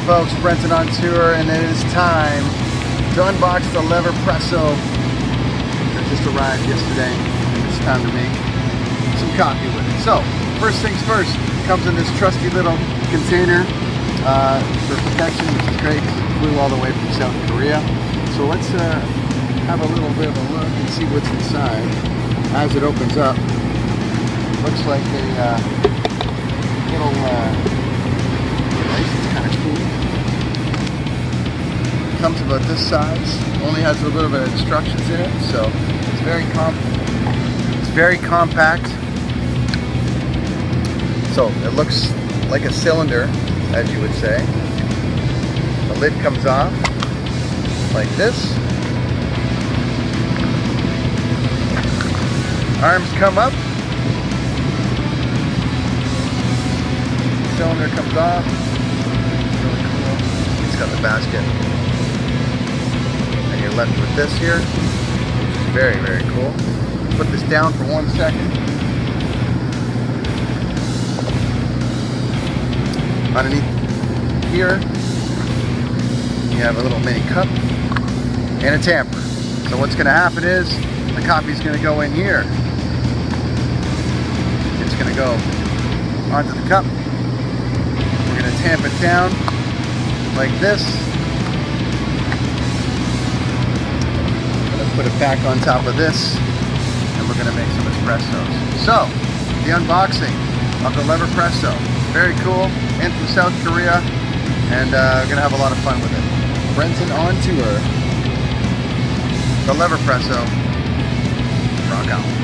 folks, Brenton on tour, and it is time to unbox the Leverpresso that just arrived yesterday, and it's time to make some coffee with it. So, first things first, it comes in this trusty little container for protection, which is great because it flew all the way from South Korea. So let's have a little bit of a look and see what's inside. As it opens up, looks like a little device. It's kind of cool. Comes about this size. Only has a little bit of instructions in it, so it's very compact. So it looks like a cylinder, as you would say. The lid comes off like this. Arms come up. Cylinder comes off. Really cool. It's got the basket. And you're left with this here, which is very, very cool. Put this down for 1 second. Underneath here, you have a little mini cup and a tamper. So what's going to happen is the coffee is going to go in here. It's going to go onto the cup. We're going to tamp it down like this. I'm going to put it back on top of this, and we're going to make some espressos. So, the unboxing of the Leverpresso. Very cool, and from South Korea, and we're going to have a lot of fun with it. Brenton on tour. The Leverpresso. Rock out.